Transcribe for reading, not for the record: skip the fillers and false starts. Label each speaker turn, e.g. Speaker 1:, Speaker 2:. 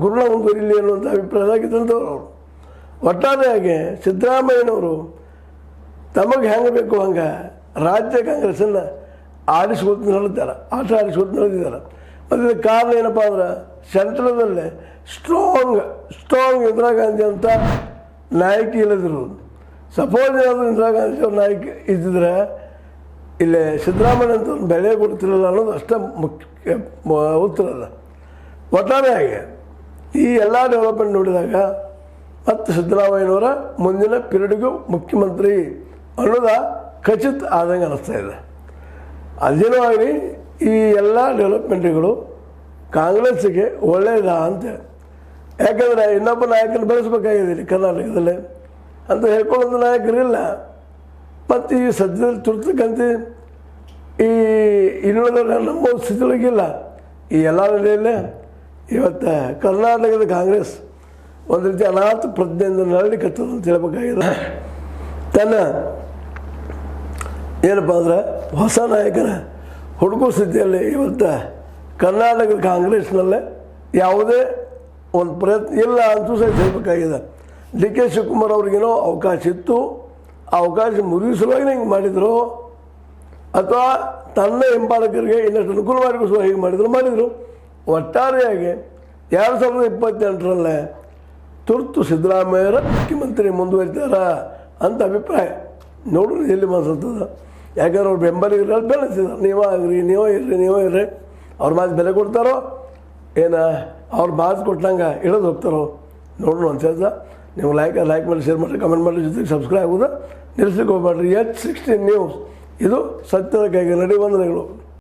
Speaker 1: ಗುರುಳ ಮುಂದುವರಿಲಿ ಅನ್ನುವಂಥ ಅಭಿಪ್ರಾಯದಾಗಿದ್ದಂಥವ್ರು ಅವರು. ಒಟ್ಟಾರೆಯಾಗಿ ಸಿದ್ದರಾಮಯ್ಯನವರು ತಮಗೆ ಹೆಂಗೆ ಬೇಕು ಹಂಗೆ ರಾಜ್ಯ ಕಾಂಗ್ರೆಸ್ಸನ್ನು ಆಡಿಸ್ಕೊಳ್ತು ನಡೆದಿದ್ದಾರೆ, ಆಟ ಆಡಿಸ್ಕೊಳ್ತು ನಡೆದಿದ್ದಾರೆ. ಮತ್ತು ಇದಕ್ಕೆ ಕಾರಣ ಏನಪ್ಪ ಅಂದ್ರೆ ಸೆಂಟ್ರದಲ್ಲೇ ಸ್ಟ್ರಾಂಗ್ ಇಂದಿರಾ ಗಾಂಧಿ ಅಂತ ನಾಯಕಿ ಇಲ್ಲದಿರೋದು. ಸಪೋಸ್ ಏನಾದರೂ ಇಂದಿರಾ ಗಾಂಧಿ ಅವ್ರ ನಾಯಕಿ ಇದ್ದಿದ್ರೆ ಇಲ್ಲೇ ಸಿದ್ದರಾಮಯ್ಯ ಅಂತ ಒಂದು ಬೆಲೆ ಕೊಡ್ತಿರಲ್ಲ ಅನ್ನೋದು ಅಷ್ಟೇ ಮುಖ್ಯ ಉತ್ತರ ಅಲ್ಲ. ಒಟ್ಟಾರೆಯಾಗಿ ಈ ಎಲ್ಲ ಡೆವಲಪ್ಮೆಂಟ್ ನೋಡಿದಾಗ ಮತ್ತು ಸಿದ್ದರಾಮಯ್ಯನವರ ಮುಂದಿನ ಪೀರಿಯಡ್ಗೂ ಮುಖ್ಯಮಂತ್ರಿ ಅನ್ನೋದ ಖಚಿತ ಆದಂಗೆ ಅನ್ನಿಸ್ತಾ ಇದೆ. ಅದೇನೋ ಆಗಲಿ ಈ ಎಲ್ಲ ಡೆವಲಪ್ಮೆಂಟ್ಗಳು ಕಾಂಗ್ರೆಸ್ಸಿಗೆ ಒಳ್ಳೆಯದ ಅಂತೇಳಿ. ಯಾಕಂದರೆ ಇನ್ನೊಬ್ಬ ನಾಯಕನ ಬೆಳೆಸ್ಬೇಕಾಗಿದೆ ಕರ್ನಾಟಕದಲ್ಲಿ ಅಂತ ಹೇಳ್ಕೊಳ್ಳೋದು ನಾಯಕರಿಲ್ಲ. ಮತ್ತು ಈ ಸದ್ಯದಲ್ಲಿ ತುರ್ತಕ್ಕಂತ ಈ ಇನ್ನುಳಿದ ನಮ್ಮ ಸ್ಥಿತಿಯೊಳಗಿಲ್ಲ. ಈ ಎಲ್ಲ ನೆಲೆಯಲ್ಲೇ ಇವತ್ತು ಕರ್ನಾಟಕದ ಕಾಂಗ್ರೆಸ್ ಒಂದು ರೀತಿ ಅನಾಥ ಪ್ರಜ್ಞೆಯಿಂದ ನರಳಿಕತ್ತದ ಅಂತ ಹೇಳ್ಬೇಕಾಗಿದೆ. ತನ್ನ ಏನಪ್ಪ ಅಂದ್ರೆ ಹೊಸ ನಾಯಕನ ಹುಡುಕೋ ಸ್ಥಿತಿಯಲ್ಲಿ ಇವತ್ತು ಕರ್ನಾಟಕದ ಕಾಂಗ್ರೆಸ್ನಲ್ಲೇ ಯಾವುದೇ ಒಂದು ಪ್ರಯತ್ನ ಇಲ್ಲ ಅಂತೂ ಸಹ ಹೇಳಬೇಕಾಗಿದೆ. ಡಿ ಕೆ ಶಿವಕುಮಾರ್ ಅವ್ರಿಗೇನೋ ಅವಕಾಶ ಇತ್ತು, ಆ ಅವಕಾಶ ಮುರಿಸಲುವಾಗಿ ಹಿಂಗೆ ಮಾಡಿದರು, ಅಥವಾ ತನ್ನ ಹಿಂಬಾಲಕರಿಗೆ ಇನ್ನಷ್ಟು ಅನುಕೂಲ ಮಾಡಿಕೊಳ್ಳುವ ಹೀಗೆ ಮಾಡಿದರು. ಒಟ್ಟಾರೆಯಾಗಿ 2028ರಲ್ಲೇ ತುರ್ತು ಸಿದ್ದರಾಮಯ್ಯರ ಮುಖ್ಯಮಂತ್ರಿ ಮುಂದುವರಿತಾರ ಅಂತ ಅಭಿಪ್ರಾಯ ನೋಡ್ರಿ ಎಲ್ಲಿ ಮನಸ್ಸಂತದ. ಯಾಕಂದ್ರೆ ಅವ್ರು ಬೆಂಬಲಿಗರಲ್ಲಿ ಬೆಳೆಸಿದ್ದಾರೆ, ನೀವೇ ಇರ್ರಿ ಅವ್ರ ಮಾತು ಬೆಲೆ ಕೊಡ್ತಾರೋ ಏನು ಅವ್ರ ಮಾತು ಕೊಟ್ಟಂಗೆ ಇಳಿದು ಹೋಗ್ತಾರೋ ನೋಡೋಣ ಅನ್ಸದ. ನೀವು ಲೈಕ್ ಮಾಡಿ, ಶೇರ್ ಮಾಡಿ, ಕಮೆಂಟ್ ಮಾಡಿ, ಜೊತೆಗೆ ಸಬ್ಸ್ಕ್ರೈಬ್ ಆಗೋದು ನಿಲ್ಲಿಸ್ಲಿಕ್ಕೆ ಹೋಗ್ಬೇಡ್ರಿ. H16 ನ್ಯೂಸ್ ಇದು ಸತ್ಯದ ಕೈಗೆ ನಡೆಯುವಂಥಗಳು.